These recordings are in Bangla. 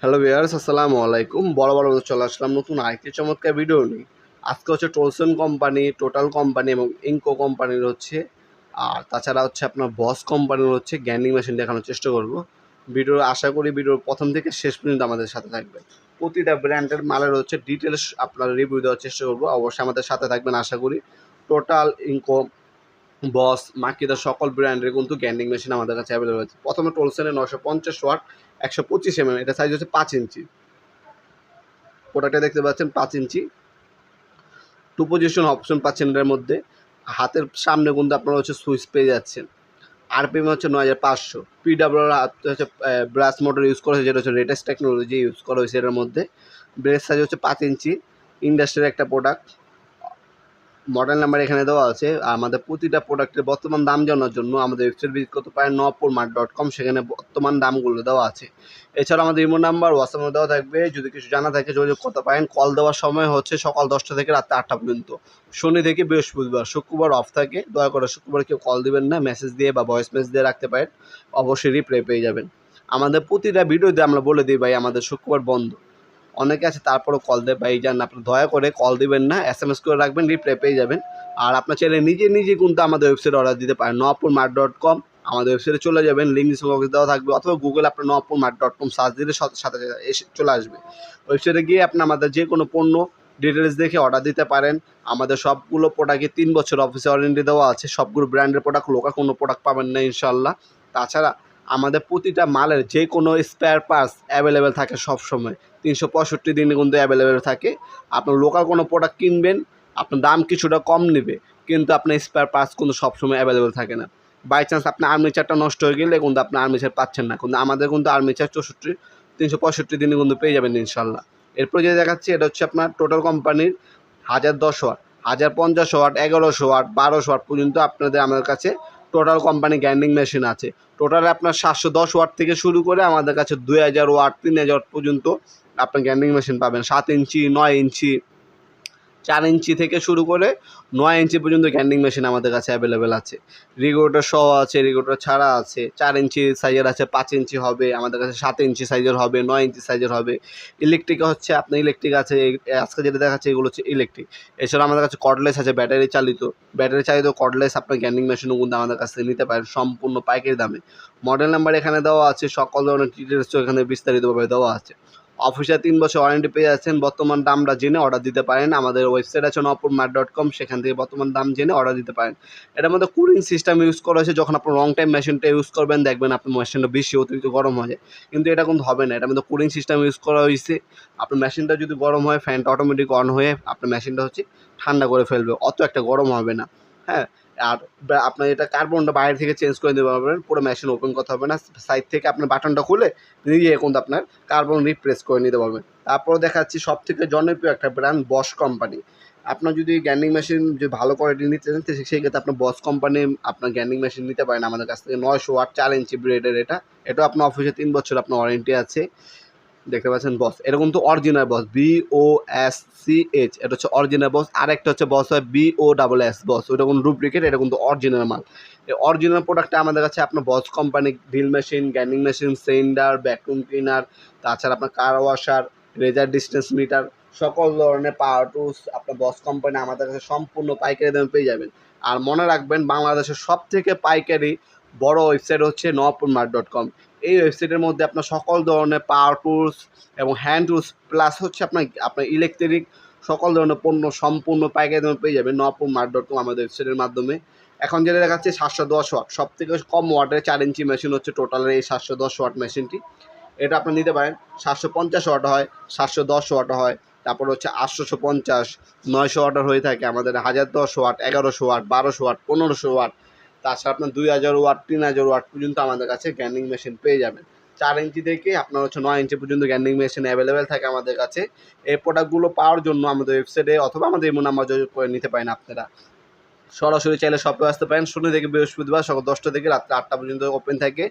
হ্যালো ভিউয়ার্স, আসসালামু আলাইকুম। বড় চলে আসলাম নতুন আরেকটি চমৎকার ভিডিও নিয়ে। আজকে হচ্ছে টলসন কোম্পানি, টোটাল কোম্পানি এবং ইনকো কোম্পানির হচ্ছে, আর তাছাড়া হচ্ছে আপনার বস কোম্পানির হচ্ছে গ্যান্ডিং মেশিন দেখানোর চেষ্টা করব। আশা করি ভিডিওর প্রথম থেকে শেষ পর্যন্ত আমাদের সাথে থাকবে। প্রতিটা ব্র্যান্ডের মালের হচ্ছে ডিটেলস আপনার রিভিউ দেওয়ার চেষ্টা করব। অবশ্যই আমাদের সাথে থাকবেন আশা করি। টোটাল, ইনকো, বস, মাকিদা সকল ব্র্যান্ডের কিন্তু গ্যান্ডিং মেশিন আমাদের কাছে অ্যাভেলেবল আছে। প্রথমে টোলসনের 950 ওয়াট 125 এটা সাইজ হচ্ছে 5 ইঞ্চি। প্রোডাক্টটা দেখতে পাচ্ছেন 5 ইঞ্চি। 2 পজিশন অপশন পাচ্ছেন এটার মধ্যে। হাতের সামনে কিন্তু আপনারা হচ্ছে সুইচ পেয়ে যাচ্ছেন। আরপিএম হচ্ছে 9500। পিডাব্লিউআর হচ্ছে ব্রাশ মোটর ইউজ করা হয়েছে, যেটা হচ্ছে লেটেস্ট টেকনোলজি ইউজ করা হয়েছে এটার মধ্যে। ব্রেস সাইজ হচ্ছে 5 ইঞ্চি। ইন্ডাস্ট্রির একটা প্রোডাক্ট। মডেল নাম্বার এখানে দেওয়া আছে। আমাদের প্রতিটা প্রোডাক্টের বর্তমান দাম জানার জন্য আমাদের ওয়েবসাইট ভিজিট করতে পারেন nopurmart.com। সেখানে বর্তমান দামগুলো দেওয়া আছে। এছাড়া আমাদের ইমো নাম্বার, হোয়াটসঅ্যাপ দেওয়া থাকবে। যদি কিছু জানা থাকে যোগাযোগ করতে পারেন। কল দেওয়ার সময় হচ্ছে সকাল 10টা থেকে রাত 8টা পর্যন্ত, শনি থেকে বৃহস্পতিবার। শুক্রবার অফ থাকে। দয়া করে শুক্রবার কেউ কল দিবেন না, মেসেজ দিয়ে বা ভয়েস মেসেজ দিয়ে রাখতে পারেন। অবশ্যই রিপ্লাই পেয়ে যাবেন। আমাদের প্রতিটা ভিডিওতে আমরা বলে দিই ভাই আমাদের শুক্রবার বন্ধ। অনেকে আছে তারপরও কল দেয়, ভাই যান আপনি দয়া করে কল দিবেন না, SMS করে রাখবেন, রিপ্লাই পেয়ে যাবেন। আর আপনার চাইলে নিজে কিন্তু আমাদের ওয়েবসাইটে অর্ডার দিতে পারেন nopurmart.com। আমাদের ওয়েবসাইটে চলে যাবেন, লিঙ্ক ডিসক্রিপশনে দেওয়া থাকবে, অথবা গুগলে আপনার nopurmart.com সার্চ দিলে সাথে সাথে এসে চলে আসবে। ওয়েবসাইটে গিয়ে আপনি আমাদের যে কোনো পণ্য ডিটেলস দেখে অর্ডার দিতে পারেন। আমাদের সবগুলো প্রোডাক্টে 3 বছর অফিসে ওয়ারেন্টি দেওয়া আছে। সবগুলো ব্র্যান্ডের প্রোডাক্ট, লোকাল কোনো প্রোডাক্ট পাবেন না ইনশাল্লাহ। তাছাড়া আমাদের প্রতিটা মালের যে কোনো স্পেয়ার পার্টস অ্যাভেলেবেল থাকে সবসময়। 365 দিনে কিন্তু অ্যাভেলেবেল থাকে। আপনার লোকাল কোনো প্রোডাক্ট কিনবেন, আপনার দাম কিছুটা কম নেবে, কিন্তু আপনার স্পেয়ার পার্টস কিন্তু সবসময় অ্যাভেলেবেল থাকে না। বাই চান্স আপনার আর্মিচারটা নষ্ট হয়ে গেলে কিন্তু আপনার আর্মিচার পাচ্ছেন না, কিন্তু আমাদের কিন্তু আর্মিচার 365 দিনে কিন্তু পেয়ে যাবেন ইনশাল্লাহ। এরপর যে দেখাচ্ছি এটা হচ্ছে আপনার টোটাল কোম্পানির 1010 ওয়াট, 1050 ওয়াট, 1100 ওয়াট, 1200 ওয়াট পর্যন্ত আপনাদের আমাদের কাছে টোটাল কোম্পানি গ্রাইন্ডিং মেশিন আছে। টোটালে আপনার 710 ওয়াট থেকে শুরু করে আমাদের কাছে 2000 ওয়াট, 3000 ওয়াট পর্যন্ত আপনার গ্রাইন্ডিং মেশিন পাবেন। 7 ইঞ্চি, 9 ইঞ্চি, 4 ইঞ্চি থেকে শুরু করে 9 ইঞ্চি পর্যন্ত গ্রাইন্ডিং মেশিন আমাদের কাছে অ্যাভেলেবেল আছে। রেগুলেটর সহ আছে, রেগুলেটর ছাড়া আছে। 4 ইঞ্চি সাইজের আছে, 5 ইঞ্চি হবে আমাদের কাছে, 7 ইঞ্চি সাইজের হবে, 9 ইঞ্চি সাইজের হবে। ইলেকট্রিক হচ্ছে আপনার ইলেকট্রিক আছে। আজকে যেটা দেখাচ্ছে এগুলো হচ্ছে ইলেকট্রিক। এছাড়া আমাদের কাছে কর্ডলেস আছে, ব্যাটারি চালিত কর্ডলেস আপনার গ্রাইন্ডিং মেশিনও কিন্তু আমাদের কাছ থেকে নিতে পারেন সম্পূর্ণ পাইকারি দামে। মডেল নাম্বার এখানে দেওয়া আছে, সকল ধরনের ডিটেলসও এখানে বিস্তারিতভাবে দেওয়া আছে। অফিসে 3 বছর ওয়ারেন্টি পেয়ে যাচ্ছেন। বর্তমান দামটা জেনে অর্ডার দিতে পারেন। আমাদের ওয়েবসাইট আছে nopurmart.com, সেখান থেকে বর্তমান দাম জেনে অর্ডার দিতে পারেন। এটার মধ্যে কুলিং সিস্টেম ইউজ করা হয়েছে। যখন আপনার লং টাইম মেশিনটা ইউজ করবেন দেখবেন আপনার মেশিনটা বেশি অতিরিক্ত গরম হয়ে যায়, কিন্তু এটা কিন্তু হবে না। এটার মধ্যে কুলিং সিস্টেম ইউজ করা হয়েছে। আপনার মেশিনটা যদি গরম হয়, ফ্যানটা অটোমেটিক অন হয়ে আপনার মেশিনটা হচ্ছে ঠান্ডা করে ফেলবে, অত একটা গরম হবে না। হ্যাঁ, আর আপনার এটা কার্বনটা বাইরে থেকে চেঞ্জ করে দিতে পারবেন। পুরো মেশিন ওপেন করতে হবে না, সাইড থেকে আপনার বাটনটা খুলে নিজে কিন্তু আপনার কার্বন রিপ্লেস করে নিতে পারবেন। তারপর দেখাচ্ছি সবথেকে জনপ্রিয় একটা ব্র্যান্ড বস কোম্পানি। আপনার যদি গ্রাইন্ডিং মেশিন যে ভালো কোয়ালিটি নিতে চান সেই ক্ষেত্রে আপনার বস কোম্পানি আপনার গ্রাইন্ডিং মেশিন নিতে পারেন আমাদের কাছ থেকে। 900 ওয়াট, 4 ইঞ্চি ব্লেডের এটাও আপনার অফিসে 3 বছর আপনার ওয়ারেন্টি আছে। দেখতে পাচ্ছেন বস, এরকম তো অরিজিনাল বস, BOSCH, এটা হচ্ছে অরিজিনাল বস। আর একটা হচ্ছে বস হয় BOSS বস, ওটা কোনো ডুপ্লিকেট, এটা কিন্তু অরিজিনাল মাল। এই অরিজিনাল প্রোডাক্টটা আমাদের কাছে আপনার Bosch company drill machine, grinding machine, sander, vacuum cleaner, তাছাড়া আপনার car washer, laser distance meter, সকল ধরনের পাওয়ার টুলস আপনার বস কোম্পানি আমাদের কাছে সম্পূর্ণ পাইকারি দামে পেয়ে যাবেন। আর মনে রাখবেন, বাংলাদেশের সবথেকে পাইকারি বড় ওয়েবসাইট হচ্ছে nopurmart.com। এই ওয়েবসাইটের মধ্যে আপনার সকল ধরনের পাওয়ার টুলস এবং হ্যান্ড টুলস প্লাস হচ্ছে আপনার ইলেকট্রিক সকল ধরনের পণ্য সম্পূর্ণ পাইকারি দামে পেয়ে যাবেন nopurmart.com আমাদের ওয়েবসাইটের মাধ্যমে। এখন যেটা দেখাচ্ছে 710 ওয়াট, সব থেকে কম ওয়াটের 4 ইঞ্চি মেশিন হচ্ছে টোটালের এই 710 ওয়াট মেশিনটি। এটা আপনি নিতে পারেন। 750 ওয়াট হয়, 710 ওয়াট হয়, তারপর হচ্ছে 850, 900 ওয়াটের হয়ে থাকে আমাদের। 1010 ওয়াট, 1100 ওয়াট, 1200 ওয়াট, 1500 ওয়াট, তাছাড়া আপনার 2000 ওয়াট, 3000 ওয়াট পর্যন্ত আমাদের কাছে গ্রাইন্ডিং মেশিন পেয়ে যাবেন। 4 ইঞ্চি থেকে আপনার হচ্ছে 9 ইঞ্চি পর্যন্ত গ্রাইন্ডিং মেশিন অ্যাভেলেবেল থাকে আমাদের কাছে। এই প্রোডাক্টগুলো পাওয়ার জন্য আমাদের ওয়েবসাইটে অথবা আমাদের ইমো নাম্বার যোগাযোগ করে নিতে পারেন আপনারা। সরাসরি চাইলে শপে আসতে পারেন। শনি থেকে বৃহস্পতিবার সকাল 10টা থেকে রাত্রে 8টা পর্যন্ত ওপেন থাকে।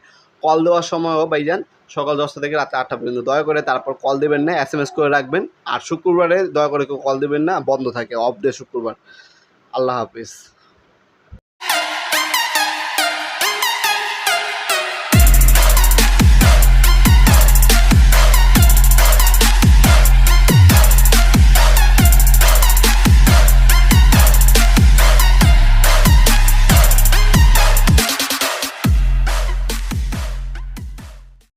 কল দেওয়ার সময়ও ভাইজান সকাল 10টা থেকে রাত্রে 8টা পর্যন্ত। দয়া করে তারপর কল দেবেন না, SMS করে রাখবেন। আর শুক্রবারে দয়া করে কেউ কল দেবেন না, বন্ধ থাকে, অফ ডে শুক্রবার। আল্লাহ হাফিজ।